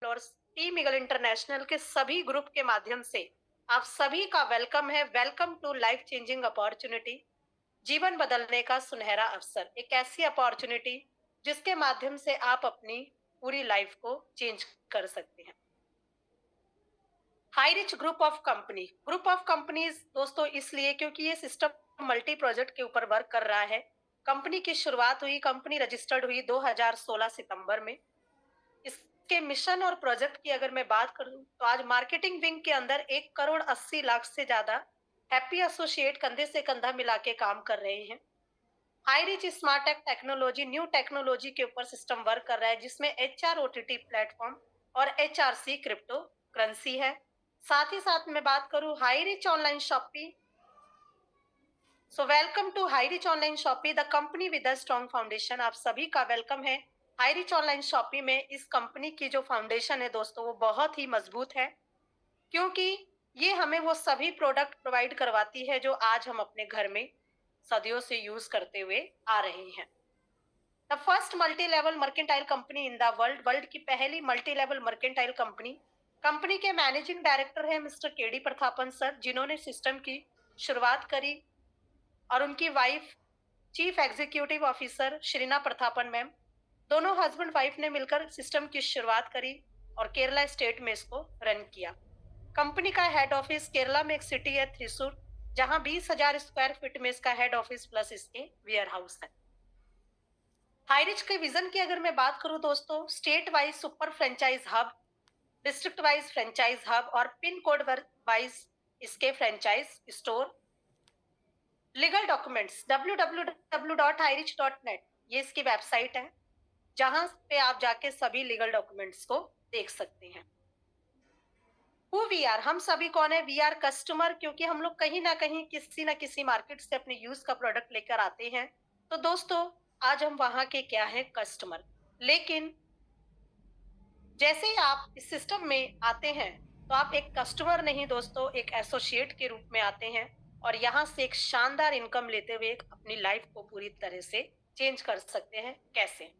और team eagle international के सभी ग्रुप के माध्यम से आप सभी का वेलकम है। Welcome to life changing opportunity, जीवन बदलने का सुनहरा अवसर। एक ऐसी अपॉर्चुनिटी जिसके माध्यम से आप अपनी पूरी लाइफ को चेंज कर सकते हैं। High rich group of companies दोस्तों इसलिए क्योंकि ये सिस्टम मल्टी प्रोजेक्ट के ऊपर वर्क कर रहा है। कंपनी की शुरुआत हुई, कंपनी रजिस्टर्ड हुई 2016 सितंबर में। इसके मिशन और प्रोजेक्ट की अगर मैं बात करूं तो आज मार्केटिंग विंग के अंदर 1 करोड़ 80 लाख से ज्यादा हैप्पी एसोसिएट कंधे से कंधा मिला के काम कर रहे हैं। High rich smart tech technology, new technology के ऊपर सिस्टम वर्क कर रहा है जिसमें HR OTT प्लेटफॉर्म और HRC क्रिप्टो करेंसी है। साथ ही साथ मैं बात करूं high rich online shopping, so welcome to high rich online shopping, the company with a strong foundation. आप सभी का वेलकम है। हाई रिच ऑनलाइन शॉपिंग में इस कंपनी की जो फाउंडेशन है दोस्तों वो बहुत ही मजबूत है, क्योंकि ये हमें वो सभी प्रोडक्ट प्रोवाइड करवाती है जो आज हम अपने घर में सदियों से यूज करते हुए आ रहे हैं। The first multi level mercantile company in the world की पहली multi level mercantile company. Company के मैनेजिंग डायरेक्टर है मिस्टर केडी प्रतापन सर, जिन्होंने सिस्टम की शुरुआत करी, और उनकी wife chief executive officer Shreena Prathapan ma'am. दोनों हस्बैंड वाइफ ने मिलकर सिस्टम की शुरुआत करी और केरला स्टेट में इसको रन किया। कंपनी का हेड ऑफिस केरला में एक सिटी है थ्रिसुर, जहां 20,000 स्क्वायर फीट में इसका हेड ऑफिस प्लस इसके वेयर हाउस है। हाईरिच के विजन की अगर मैं बात करूं दोस्तों, state wise super franchise hub, district wise franchise hub और पिन कोड वाइज इसके franchise store. Legal documents www.hirich.net, ये इसकी वेबसाइट है जहां पे आप जाके सभी लीगल डॉक्यूमेंट्स को देख सकते हैं। हु वी आर, हम सभी कौन है? वी आर कस्टमर, क्योंकि हम लोग कहीं ना कहीं किसी ना किसी मार्केट से अपने यूज का प्रोडक्ट लेकर आते हैं। तो दोस्तों आज हम वहां के क्या है? कस्टमर। लेकिन जैसे ही आप इस सिस्टम में आते हैं तो आप एक कस्टमर नहीं दोस्तों, एक एसोसिएट के रूप में आते हैं और यहाँ से एक शानदार इनकम लेते हुए एक अपनी लाइफ को पूरी तरह से चेंज कर सकते हैं। कैसे?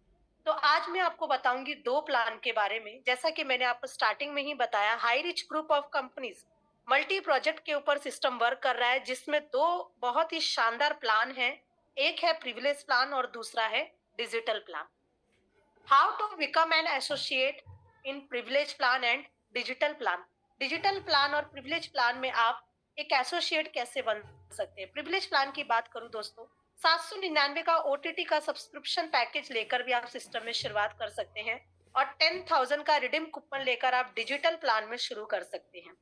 तो आज मैं आपको बताऊंगी 2 प्लान के बारे में। जैसा कि मैंने आपको स्टार्टिंग में ही बताया, high rich group of companies multi project के ऊपर सिस्टम वर्क कर रहा है जिसमें 2 बहुत ही शानदार प्लान है। एक है प्रिविलेज प्लान और दूसरा है digital plan. How to become an associate in privilege plan and digital plan. Digital plan और प्रिविलेज प्लान में आप एक एसोसिएट कैसे बन सकते हैं? प्रिविलेज प्लान की बात करूं दोस्तों, 799 का OTT का सब्सक्रिप्शन पैकेज लेकर भी आप सिस्टम में शुरुआत कर सकते हैं और 10,000 का रिडीम कूपन लेकर आप डिजिटल प्लान में शुरू कर सकते हैं।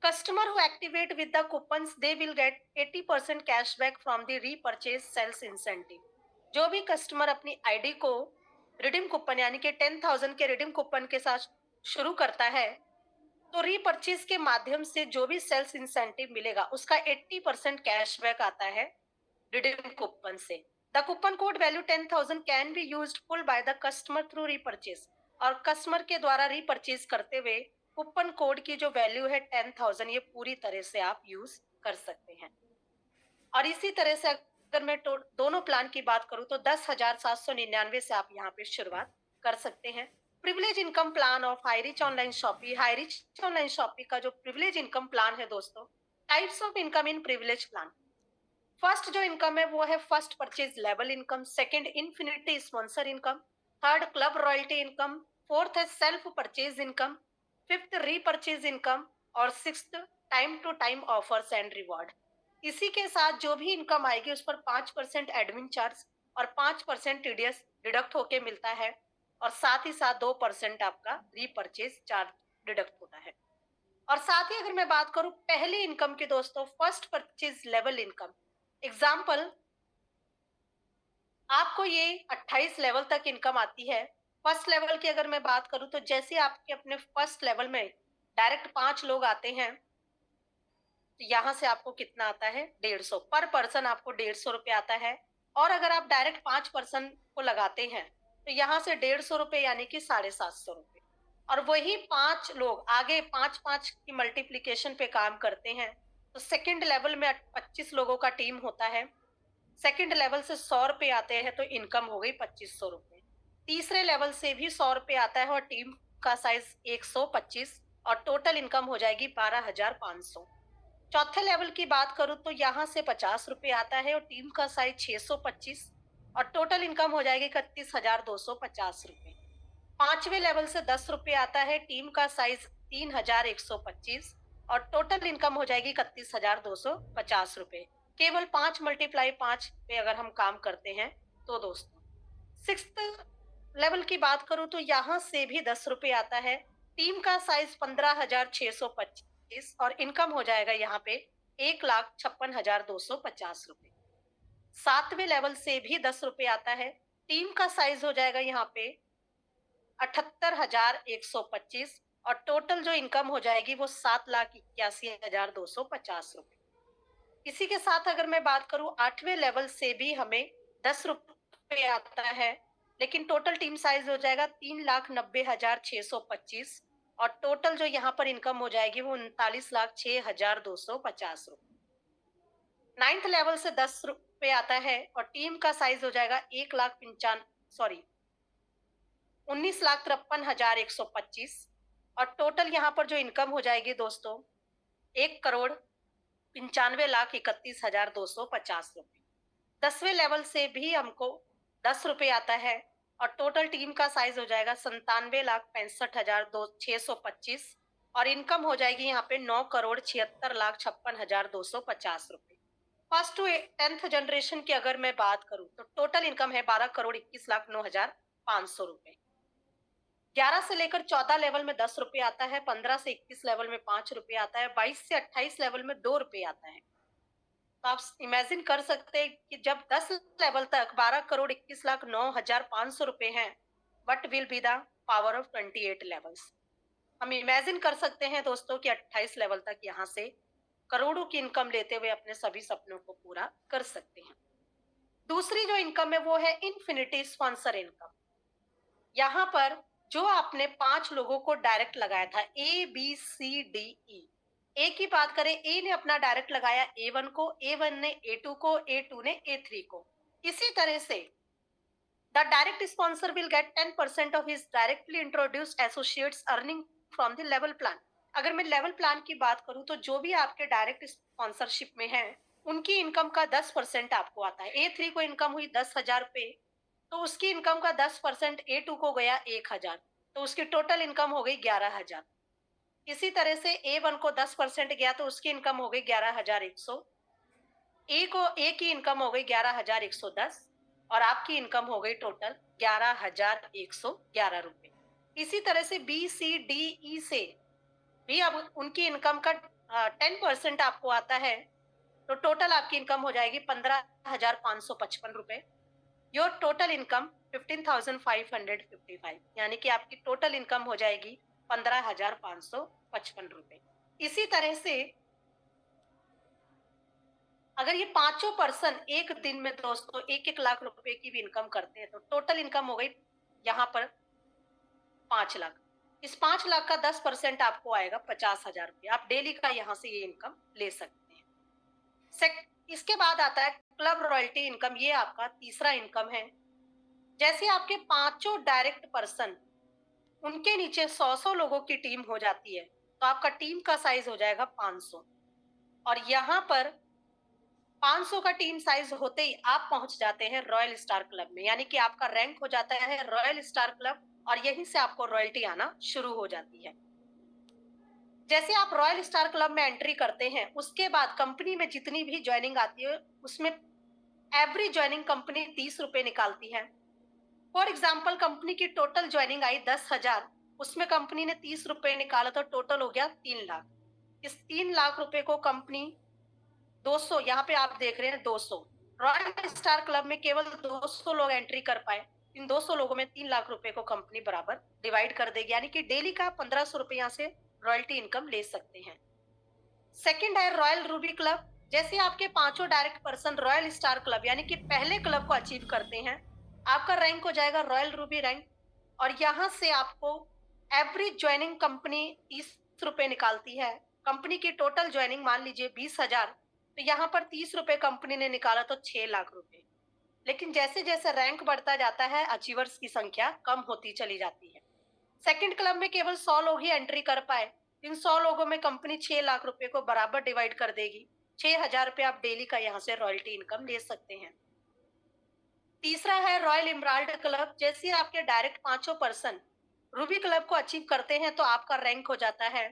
Customer who activate with the coupons, they will get 80% cashback from the repurchase sales incentive। जो भी कस्टमर अपनी आईडी को रिडीम कूपन यानी कि 10,000 के रिडीम कूपन के साथ शुरू करता है, तो रीपर्चेज के माध्यम से जो भी सेल्स इंसेंटिव मिलेगा उसका 80% कैशबैक आता है रिडीम कूपन से। The coupon code value 10,000 can be used full by the customer through repurchase, और कस्टमर के द्वारा रीपर्चेज करते हुए कूपन कोड की जो वैल्यू है 10,000, ये पूरी तरह से आप यूज कर सकते हैं। और इसी तरह से अगर मैं दोनों प्लान की बात करूं तो 10,799 से आप यहाँ पे शुरुआत कर सकते हैं। Privilege income plan of HiRich online shopping. HiRich online shopping का जो प्रिविलेज इनकम प्लान है दोस्तों, types of income in privilege plan. First जो इनकम है वो है first purchase level income, second infinity sponsor income, third club royalty income, fourth है self purchase income, fifth repurchase income और sixth time to time offers and reward. इसी के साथ जो भी इनकम आएगी उस पर 5% एडमिन चार्ज और 5% TDS डिडक्ट होके मिलता है, और साथ ही साथ 2% आपका रीपरचेज चार्ज डिडक्ट होता है। और साथ ही अगर मैं बात करूं पहली इनकम की दोस्तों, first purchase level income, example आपको ये 28 लेवल तक इनकम आती है। फर्स्ट लेवल की अगर मैं बात करूं तो जैसे आपके अपने फर्स्ट लेवल में डायरेक्ट 5 लोग आते हैं, तो यहाँ से आपको कितना आता है? 150 पर पर्सन, आपको 150 रुपये आता है। और अगर आप डायरेक्ट 5 पर्सन को लगाते हैं तो यहाँ से 150 रुपये यानी कि 750 रुपये। और वही 5 लोग आगे 5-5 की मल्टीप्लीकेशन पे काम करते हैं, तो सेकंड लेवल में 25 लोगों का टीम होता है। सेकंड लेवल से 100 रुपये आते हैं तो इनकम हो गई 2500 रुपये। तीसरे लेवल से भी 100 रुपये आता है और टीम का साइज 125 और टोटल इनकम हो जाएगी 12,500। चौथे लेवल की बात करूँ तो यहाँ से 50 रुपए आता है और टीम का साइज 625 और टोटल इनकम हो जाएगी 31,250 रुपए। पांचवे लेवल से 10 रुपए आता है, टीम का साइज 3,125 और टोटल इनकम हो जाएगी 31,250 रुपए। केवल 5 × 5 पे अगर हम काम करते हैं तो दोस्तों। सिक्स्थ लेवल की बात करूं तो यहाँ से भी 10 रुपए आता है, टीम का साइज 15,625 और इनकम हो जाएगा यहाँ पे 1,56,250 रुपए। सातवें लेवल से भी 10 रुपए आता है, टीम का साइज हो जाएगा यहाँ पे 78,125 और टोटल जो इनकम हो जाएगी वो 7,81,250 रुपए। इसी के साथ अगर मैं बात करूं आठवें लेवल से भी हमें 10 रुपए आता है, लेकिन टोटल टीम साइज हो जाएगा 3,90,625 और टोटल जो यहाँ पर इनकम हो जाएगी वो 39,06,250 रुपए। नाइन्थ लेवल से 10 रुपए आता है और टीम का साइज हो जाएगा 19,53,125 और टोटल यहाँ पर जो इनकम हो जाएगी दोस्तों 1,95,31,250 रुपए। 10वें लेवल से भी हमको 10 रुपए आता है और टोटल टीम का साइज हो जाएगा 97,65,625 और इनकम हो जाएगी यहाँ पे 9,76,56,250 रुपए। फर्स्ट टू 10th जनरेशन की अगर मैं बात करूं तो टोटल इनकम है 12,21,09,500 रुपए। 11 से लेकर 14 लेवल में 10 रुपए आता है, 15 से 21 लेवल में 5 रुपए आता है, 22 से 28 लेवल में 2 रुपए आता है। तो आप इमेजिन कर सकते हैं कि जब 10 लेवल तक 12,21,09,500 रुपए हैं, what will be the power of 28 levels. हम इमेजिन कर सकते हैं दोस्तों कि 28 लेवल तक यहाँ से करोड़ों की इनकम लेते हुए अपने सभी सपनों को पूरा कर सकते हैं। दूसरी जो इनकम है वो है इन्फिनिटी स्पॉन्सर इनकम। यहाँ पर जो आपने 5 लोगों को डायरेक्ट लगाया था ABCDE, ए की बात करें, ए ने अपना डायरेक्ट लगाया A1 को, A1 ने A2 को, A2 ने A3 को। इसी तरह से the direct sponsor will get 10% of his directly introduced associates earning from the level plan. अगर मैं लेवल प्लान की बात करूं तो जो भी आपके डायरेक्ट स्पॉन्सरशिप में है उनकी इनकम का 10% आपको आता है। A3 को इनकम हुई 10,000 रुपए, तो उसकी इनकम का 10% A2 को गया 1,000, तो उसकी टोटल इनकम हो गई 11,000। इसी तरह से A1 को 10% गया तो उसकी इनकम हो गई 11,100, ए की इनकम हो गई 11,110 और आपकी इनकम हो गई टोटल 11,111 रुपए। इसी तरह से BCDE से भी अब उनकी इनकम का 10% आपको आता है, तो टोटल आपकी इनकम हो जाएगी 15,555 रुपए। योर टोटल इनकम 15,555, यानी कि आपकी टोटल इनकम हो जाएगी 15,555 रुपए। इसी तरह से अगर ये पांचों पर्सन एक दिन में दोस्तों 1-1 लाख रुपए की भी इनकम करते हैं तो टोटल इनकम हो गई यहाँ पर 5 लाख। इस 5 लाख का 10% आपको आएगा 50,000 रुपये। आप डेली का यहाँ से ये इनकम ले सकते हैं। इसके बाद आता है क्लब रॉयल्टी इनकम। ये आपका तीसरा इनकम है। जैसे आपके पांचों डायरेक्ट पर्सन, उनके नीचे 100 लोगों की टीम हो जाती है तो आपका टीम का साइज हो जाएगा 500 और यहाँ पर 500 का टीम साइज होते ही आप पहुंच जाते हैं रॉयल स्टार क्लब में, यानी कि आपका रैंक हो जाता है रॉयल स्टार क्लब और यहीं से आपको रॉयल्टी आना शुरू हो जाती है। जैसे आप रॉयल स्टार क्लब में एंट्री करते हैं उसके बाद कंपनी में जितनी भी ज्वाइनिंग आती है उसमें एवरी ज्वाइनिंग कंपनी 30 रुपए निकालती है। फॉर एग्जाम्पल कंपनी की टोटल ज्वाइनिंग आई 10,000, उसमें कंपनी ने 30 रुपए निकाला तो टोटल हो गया 3 लाख। इस 3 लाख रुपए को कंपनी 200, यहाँ पे आप देख रहे हैं 200, रॉयल स्टार क्लब में केवल 200 लोग एंट्री कर पाए। इन 200 लोगों में 3 लाख रुपए को कंपनी बराबर डिवाइड कर देगी, यानी कि डेली का 1,500 रुपए यहाँ से रॉयल्टी इनकम ले सकते हैं। सेकंड है रॉयल रूबी क्लब। जैसे आपके पांचों direct person royal star club यानी कि पहले क्लब को अचीव करते हैं, आपका रैंक हो जाएगा रॉयल रूबी रैंक और यहाँ से आपको एवरेज ज्वाइनिंग कंपनी 30 रुपए निकालती है। कंपनी की टोटल ज्वाइनिंग मान लीजिए 20,000, तो यहाँ पर 30 रुपए कंपनी ने निकाला तो 6 लाख रुपए। लेकिन जैसे जैसे रैंक बढ़ता जाता है अचीवर्स की संख्या कम होती चली जाती है। सेकंड क्लब में केवल 100 लोग ही एंट्री कर पाए। इन 100 लोगों में कंपनी 6 लाख रुपए को बराबर डिवाइड कर देगी। 6,000 रुपए आप डेली का यहाँ से रॉयल्टी इनकम ले सकते हैं। तीसरा है रॉयल इमराल्ड क्लब। जैसे आपके डायरेक्ट पांचों पर्सन रूबी क्लब को अचीव करते हैं तो आपका रैंक हो जाता है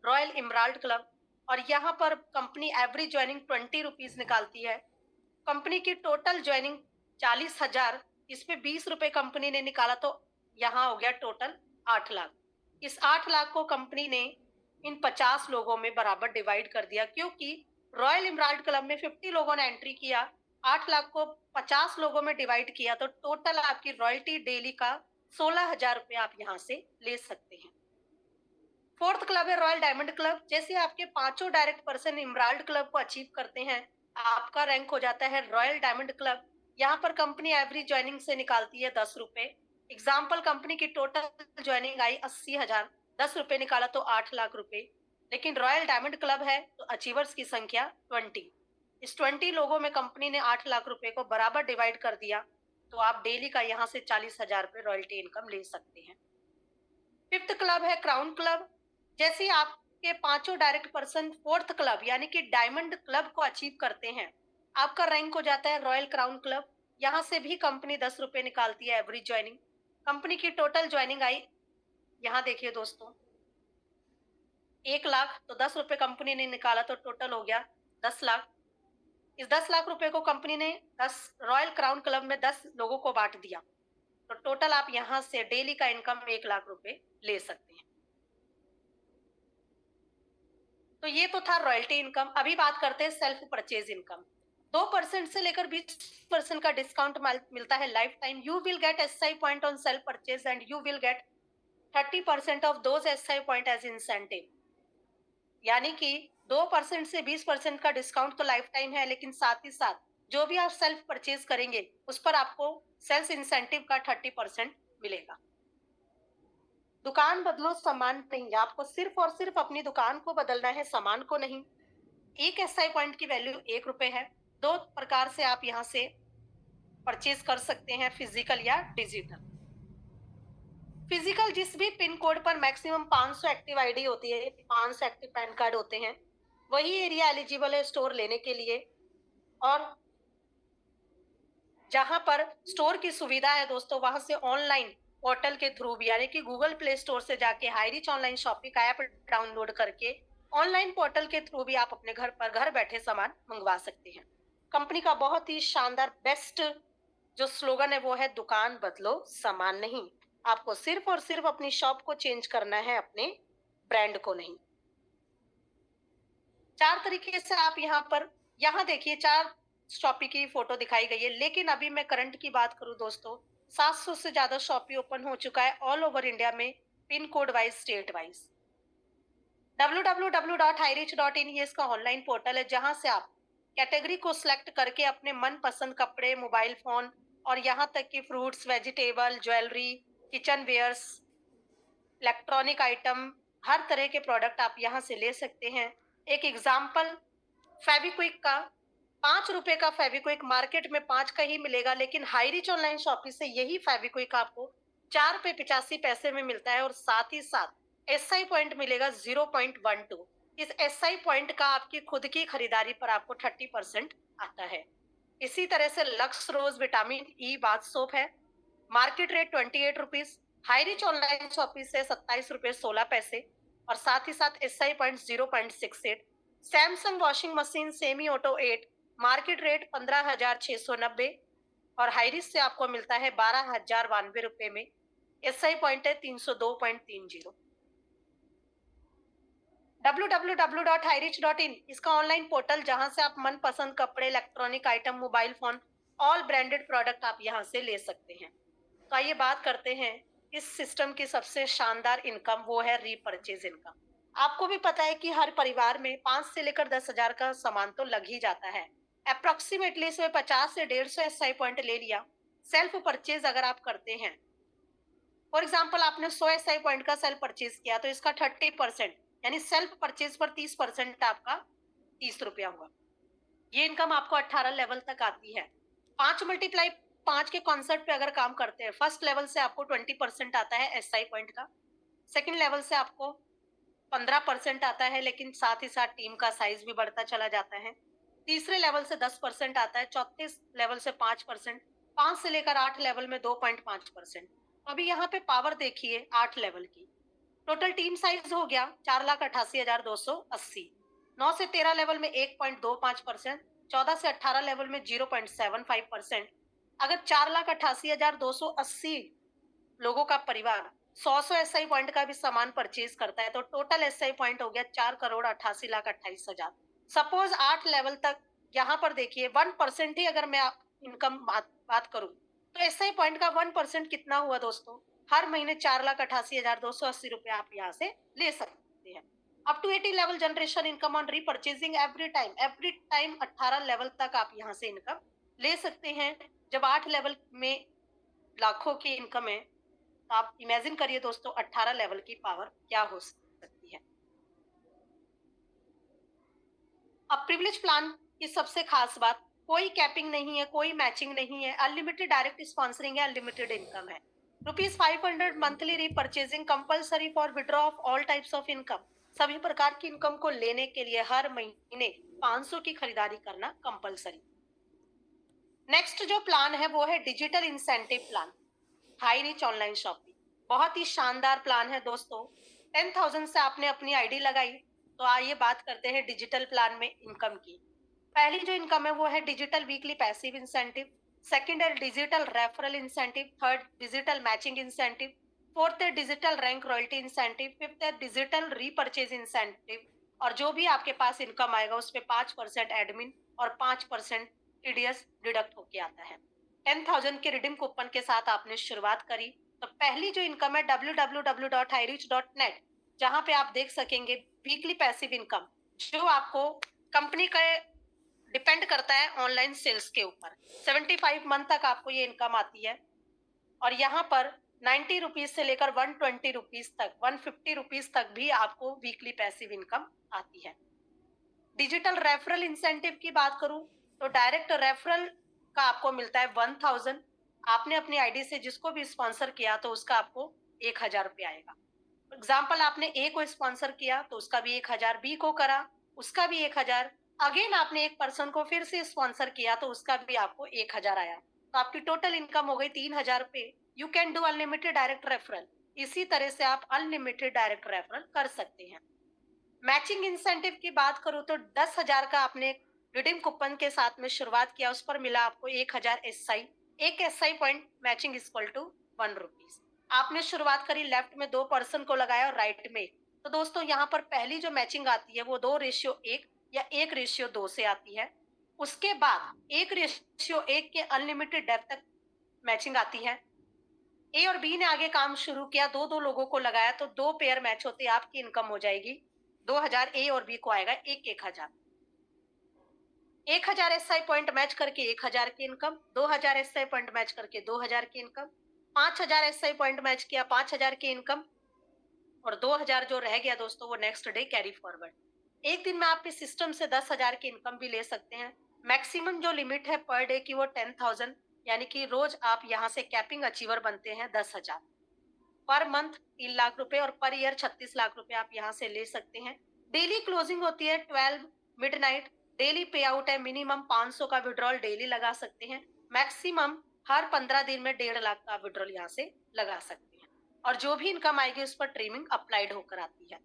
रॉयल इमराल्ड क्लब। और यहाँ पर कंपनी एवरेज ज्वाइनिंग 20 रुपीज निकालती है। कंपनी की टोटल ज्वाइनिंग 40,000, इसमें 20 रुपए कंपनी ने निकाला तो यहाँ हो गया टोटल 8 लाख। इस 8 लाख को कंपनी ने इन 50 लोगों में बराबर डिवाइड कर दिया, क्योंकि रॉयल इमराल्ड क्लब में 50 लोगों ने एंट्री किया, 8 लाख को 50 लोगों में डिवाइड किया तो टोटल आपकी रॉयल्टी डेली का 16,000 रुपए आप यहाँ से ले सकते हैं। फोर्थ क्लब है रॉयल डायमंड क्लब। जैसे आपके पांचों डायरेक्ट पर्सन इमराल्ड क्लब को अचीव करते हैं, आपका रैंक हो जाता है रॉयल डायमंड क्लब। यहाँ पर कंपनी एवरेज ज्वाइनिंग से निकालती है 10 रुपए। एग्जाम्पल, कंपनी की टोटल ज्वाइनिंग आई 80,000, 10 रुपए निकाला तो 8 लाख रुपए। लेकिन रॉयल डायमंड क्लब है तो अचीवर्स की संख्या 20। इस 20 लोगों में कंपनी ने 8 लाख रुपए को बराबर डिवाइड कर दिया तो आप डेली का यहाँ से 40,000 रुपए रॉयल्टी इनकम ले सकते हैं। फिफ्थ क्लब है क्राउन क्लब। जैसे ही आपके पांचों डायरेक्ट पर्सन फोर्थ क्लब यानी कि डायमंड क्लब को अचीव करते हैं, आपका रैंक हो जाता है रॉयल क्राउन क्लब। यहाँ से भी कंपनी 10 रुपए निकालती है एवरेज ज्वाइनिंग। कंपनी की टोटल ज्वाइनिंग आई, यहाँ देखिए दोस्तों, 1 लाख, तो 10 रुपए कंपनी ने निकाला तो टोटल हो गया 10 लाख। इस 10 लाख रुपए को कंपनी ने 10 रॉयल क्राउन क्लब में 10 लोगों को बांट दिया तो टोटल आप यहाँ से डेली का इनकम 1 लाख रुपए ले सकते हैं। तो ये तो था रॉयल्टी इनकम। अभी बात करते हैं सेल्फ परचेज इनकम। 2% से लेकर 20% का डिस्काउंट मिलता है lifetime. You will get SI point on self purchase and you will get 30% off those SI point as incentive. यानी कि 2% से 20% का डिस्काउंट तो लाइफ टाइम है, लेकिन साथ ही साथ जो भी आप सेल्फ परचेज करेंगे उस पर आपको सेल्स इंसेंटिव का 30% मिलेगा। दुकान बदलो सामान नहीं, आपको सिर्फ और सिर्फ अपनी दुकान को बदलना है, सामान को नहीं। एक एसआई पॉइंट की वैल्यू 1 रुपए है। दो प्रकार से आप यहाँ से परचेज कर सकते हैं, फिजिकल या डिजिटल। फिजिकल, जिस भी पिन कोड पर मैक्सिमम 500 एक्टिव आईडी होती है, 500 एक्टिव पैन कार्ड होते हैं, वही एरिया एलिजिबल है स्टोर लेने के लिए। और जहां पर स्टोर की सुविधा है दोस्तों, वहां से ऑनलाइन पोर्टल के थ्रू भी, यानी कि गूगल प्ले स्टोर से जाके high rich online shopping app download करके ऑनलाइन पोर्टल के थ्रू भी आप अपने घर पर घर बैठे सामान मंगवा सकते हैं। कंपनी का बहुत ही शानदार बेस्ट जो स्लोगन है वो है दुकान बदलो सामान नहीं। आपको सिर्फ और सिर्फ अपनी शॉप को चेंज करना है, अपने ब्रांड को नहीं। 4 तरीके से आप यहाँ देखिए 4 शॉपी की फोटो दिखाई गई है। लेकिन अभी मैं करंट की बात करूं दोस्तों, 700 से ज्यादा शॉपी ओपन हो चुका है ऑल ओवर इंडिया में, pin code wise, state wise. www.hirich.in ये इसका ऑनलाइन पोर्टल है, जहां से आप कैटेगरी को सिलेक्ट करके अपने मनपसंद कपड़े, मोबाइल फोन और यहाँ तक कि fruits, vegetable, jewellery, kitchen wares, electronic item, हर तरह के प्रोडक्ट आप यहाँ से ले सकते हैं। एक एग्जाम्पल, फेविक्विक का, 5 रुपए का फेविक्विक मार्केट में 5 का ही मिलेगा, लेकिन हाई रिच ऑनलाइन शॉपिंग से यही फेविक्विक आपको 4 रुपए 85 पैसे में मिलता है। और साथ ही साथ एसआई पॉइंट मिलेगा 0.12। इस एसआई पॉइंट का आपकी खुद की खरीदारी पर आपको 30% आता है। इसी तरह से लक्स रोज विटामिन ई बाथ सोप है, market rate 28 rupees, high rich online shopping से 27 रुपए 16 पैसे। और साथ ही साथ SI point 0.68। Samsung washing machine semi auto 8, market rate 15,690 और हाई रिच से आपको मिलता है 12,092 में। एसआई पॉइंट है 302.30। www.hirich.in इसका ऑनलाइन पोर्टल, जहां से आप मनपसंद कपड़े, electronic item, mobile phone, all branded product आप यहां से ले सकते हैं। तो आइए बात करते हैं इस सिस्टम की सबसे शानदार इनकम, वो है रीपरचेज इनकम। आपको भी पता है कि हर परिवार में 5 से लेकर 10,000 का सामान तो लग ही जाता है। अप्रोक्सीमेटली इसमें 50 से 150 एसआई पॉइंट ले लिया। सेल्फ परचेज अगर आप करते हैं, फॉर एग्जाम्पल आपने 100 एसआई पॉइंट का सेल्फ परचेज किया तो इसका 30%, यानी सेल्फ परचेज पर 30% आपका 30 रुपया हुआ। ये इनकम आपको 18 लेवल तक आती है। 5 × 5 के कॉन्सेप्ट पे अगर काम करते हैं, फर्स्ट लेवल से आपको 20% आता है एसआई पॉइंट का। सेकंड लेवल से आपको 15% आता है, लेकिन साथ ही साथ टीम का साइज भी बढ़ता चला जाता है। तीसरे लेवल से 10% आता है, चौथे लेवल से 5%, 5 से लेकर 8 लेवल में 2.5%। अभी यहाँ पे पावर देखिए 8 लेवल की। टोटल टीम साइज हो गया 4,88,280। 9 से 13 लेवल में 1.25%, 14 से 18 लेवल में 0.75%। अगर 4,88,280 लोगों का परिवार 100 एसआई पॉइंट का भी सामान परचेज करता है, तो टोटल एसआई पॉइंट हो गया 4,88,28,000। सपोज 8 लेवल तक, यहाँ पर देखिए 1% ही अगर मैं इनकम बात करूं, तो एसआई पॉइंट का 1% कितना हुआ दोस्तों? हर महीने 4,88,280 रुपए आप यहाँ से ले सकते हैं। Up to 80 level generation income on repurchasing every time 18 level तक आप यहाँ से इनकम ले सकते हैं। जब 8 लेवल में लाखों की इनकम है, तो आप इमेजिन करिए दोस्तों 18 लेवल की पावर क्या हो सकती है। अब प्रिविलेज प्लान की सबसे खास बात, कोई कैपिंग नहीं है, कोई मैचिंग नहीं है, अनलिमिटेड डायरेक्ट स्पॉन्सरिंग है, अनलिमिटेड इनकम है। ₹500 monthly repurchasing compulsory for withdraw of all types of income. सभी प्रकार की इनकम को लेने के लिए हर महीने 500 की खरीदारी करना कंपलसरी। नेक्स्ट जो प्लान है वो है digital incentive plan, high rich online shopping. बहुत ही शानदार प्लान है दोस्तों। 10,000 से आपने अपनी आईडी लगाई, तो आइए बात करते हैं डिजिटल प्लान में इनकम की। पहली जो इनकम है वो है digital weekly passive incentive, second है digital referral incentive, third digital matching incentive, fourth है digital rank royalty incentive, fifth है डिजिटल रीपर्चेज इंसेंटिव। और जो भी आपके पास इनकम आएगा उस पे 5% एडमिन और 5% टीडीएस डिडक्ट होके आता है। 10,000 के रिडीम कूपन के साथ आपने शुरुआत करी, तो पहली जो इनकम है www.hirich.net, जहां पे आप देख सकेंगे वीकली पैसिव इनकम, जो आपको कंपनी का डिपेंड करता है ऑनलाइन सेल्स के ऊपर। 75 मंथ तक आपको ये इनकम आती है। और यहाँ पर 90 रुपीज से लेकर 120 रुपीज तक, 150 रुपीज तक भी आपको वीकली पैसिव इनकम आती है। डिजिटल रेफरल इंसेंटिव की बात करूं, तो डायरेक्ट रेफरल का आपको मिलता है 1,000। आपने अपनी आईडी से जिसको भी स्पॉन्सर किया तो उसका आपको 1,000 रुपये आएगा। एग्जाम्पल, आपने ए को स्पॉन्सर किया तो उसका भी 1,000, बी को करा उसका भी 1,000, अगेन आपने एक पर्सन को फिर से स्पॉन्सर किया तो उसका भी आपको 1,000 आया, तो आपकी टोटल इनकम हो गई 3,000 रुपये। You can do unlimited direct referral. इसी तरह से आप अनलिमिटेड डायरेक्ट रेफरल कर सकते हैं। मैचिंग इंसेंटिव की बात करूं तो 10,000 का आपने रिडीम कूपन के साथ में शुरुआत किया, उस पर मिला आपको 1,000 एसआई। एक SI point matching equal to 1 rupees. आपने शुरुआत करी, लेफ्ट में 2 पर्सन को लगाया और राइट में, तो दोस्तों यहाँ पर पहली जो मैचिंग आती है वो 2:1 या 1:2 से आती है। उसके बाद 1:1 के अनलिमिटेड डेप्थ तक मैचिंग आती है। ए और बी ने आगे काम शुरू किया, दो दो लोगों को लगाया तो 2 पेयर मैच होते, आपकी इनकम हो जाएगी 2,000। ए और बी को आएगा 1,000। 1,000 एसआई पॉइंट मैच करके 1,000 की इनकम, 2,000 एसआई पॉइंट मैच करके 2,000 की इनकम, 5,000 एसआई पॉइंट मैच किया 5,000 की इनकम, और 2,000 जो रह गया दोस्तों वो नेक्स्ट डे कैरी फॉरवर्ड। एक दिन में आप इस सिस्टम से 10,000 की इनकम भी ले सकते हैं। मैक्सिमम जो लिमिट है पर डे की वो 10,000, यानी कि रोज आप यहाँ से कैपिंग अचीवर बनते हैं 10,000। पर मंथ 3 लाख रुपए और पर ईयर 36 लाख रुपए आप यहाँ से ले सकते हैं। डेली क्लोजिंग होती है 12 मिडनाइट। डेली पे आउट है, मिनिमम 500 का विड्रॉल डेली लगा सकते हैं, मैक्सिमम हर 15 दिन में 1.5 लाख का विड्रॉल यहाँ से लगा सकते हैं। और जो भी इनकम आएगी उस पर ट्रिमिंग अप्लाइड होकर आती है।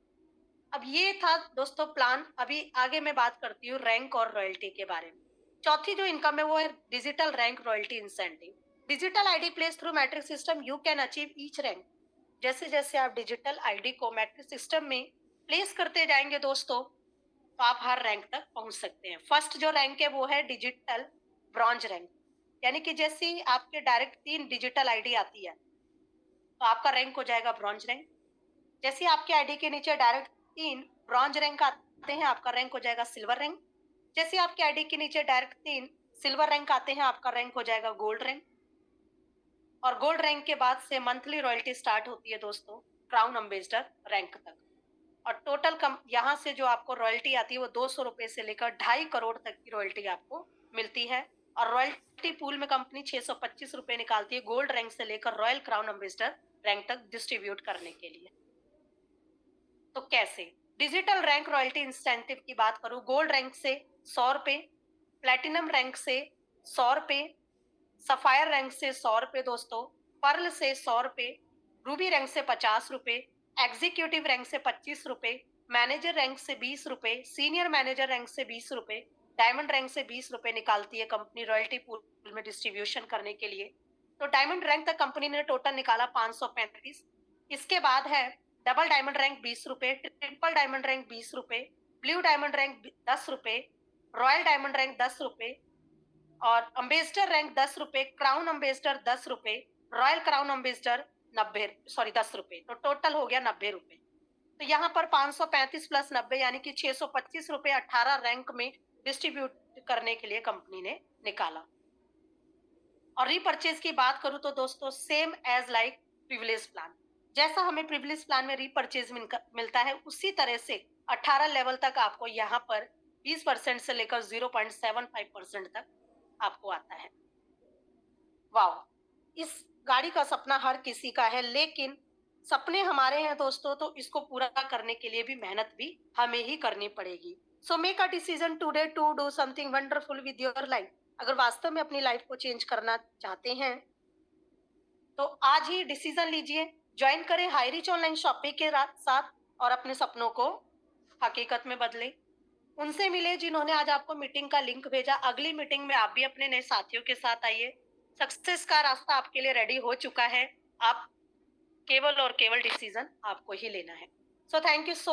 अब ये था दोस्तों प्लान। अभी आगे मैं बात करती हूँ रैंक और रॉयल्टी के बारे में। चौथी जो इनकम है वो है digital rank royalty incentive. Digital ID place through matric system you can achieve each rank. जैसे जैसे आप डिजिटल आईडी को मैट्रिक सिस्टम में प्लेस करते जाएंगे दोस्तों, तो आप हर रैंक तक पहुंच सकते हैं। फर्स्ट जो रैंक है वो है डिजिटल ब्रॉन्ज रैंक, यानी कि जैसे ही आपके डायरेक्ट 3 डिजिटल आईडी आती है तो आपका रैंक हो जाएगा ब्रॉन्ज रैंक। जैसे आपके आईडी के नीचे डायरेक्ट 3 ब्रॉन्ज रैंक आते हैं, आपका रैंक हो जाएगा सिल्वर रैंक। जैसे आपके आईडी के नीचे डायरेक्ट 3 सिल्वर रैंक आते हैं, आपका रैंक हो जाएगा गोल्ड रैंक। और गोल्ड रैंक के बाद से मंथली रॉयल्टी स्टार्ट होती है दोस्तों क्राउन अम्बेसडर रैंक तक। और टोटल कम यहाँ से जो आपको रॉयल्टी आती है वो 200 रुपए से लेकर 2.5 करोड़ तक की रॉयल्टी आपको मिलती है। और रॉयल्टी पूल में कंपनी 625 रुपए निकालती है गोल्ड रैंक से लेकर रॉयल क्राउन अम्बेसडर रैंक तक डिस्ट्रीब्यूट करने के लिए। कैसे? डिजिटल रैंक रॉयल्टी इंसेंटिव की बात करूँ, गोल्ड रैंक से ₹100, प्लैटिनम रैंक से ₹100, सफायर रैंक से ₹100 दोस्तों, पर्ल से ₹100, रूबी रैंक से ₹50, एग्जीक्यूटिव रैंक से ₹25, मैनेजर रैंक से ₹20, सीनियर मैनेजर रैंक से ₹20, डायमंड रैंक से ₹20 निकालती है कंपनी रॉयल्टी पूल में डिस्ट्रीब्यूशन करने के लिए। तो डायमंड रैंक तक कंपनी ने टोटल निकाला 535। इसके बाद है double diamond rank ₹20, triple diamond rank ₹20, blue diamond rank ₹10, royal diamond rank ₹10 और ambassador rank ₹10, crown ambassador ₹10, royal crown ambassador 90 sorry ₹10, तो टोटल हो गया ₹90। तो यहाँ पर 535 प्लस 90 यानी कि ₹625 18 रैंक में डिस्ट्रीब्यूट करने के लिए कंपनी ने निकाला। और रीपर्चेज की बात करूं तो दोस्तों same as like privilege plan, जैसा हमें प्रिविलेज प्लान में रीपर्चेज मिलता है उसी तरह से 18 लेवल तक आपको यहाँ पर 20% से लेकर 0.75% तक आपको आता है। वाओ, इस गाड़ी का सपना हर किसी का है, लेकिन सपने हमारे हैं दोस्तों, तो इसको पूरा करने के लिए भी मेहनत भी हमें ही करनी पड़ेगी। So make a decision today to do something wonderful with your life. अगर वास्तव में अपनी लाइफ को चेंज करना चाहते हैं तो आज ही डिसीजन लीजिए, ज्वाइन करें हाई रिच ऑनलाइन शॉपिंग के साथ और अपने सपनों को हकीकत में बदले। उनसे मिले जिन्होंने आज आपको मीटिंग का लिंक भेजा। अगली मीटिंग में आप भी अपने नए साथियों के साथ आइए। सक्सेस का रास्ता आपके लिए रेडी हो चुका है। आप केवल और केवल डिसीजन आपको ही लेना है। So thank you so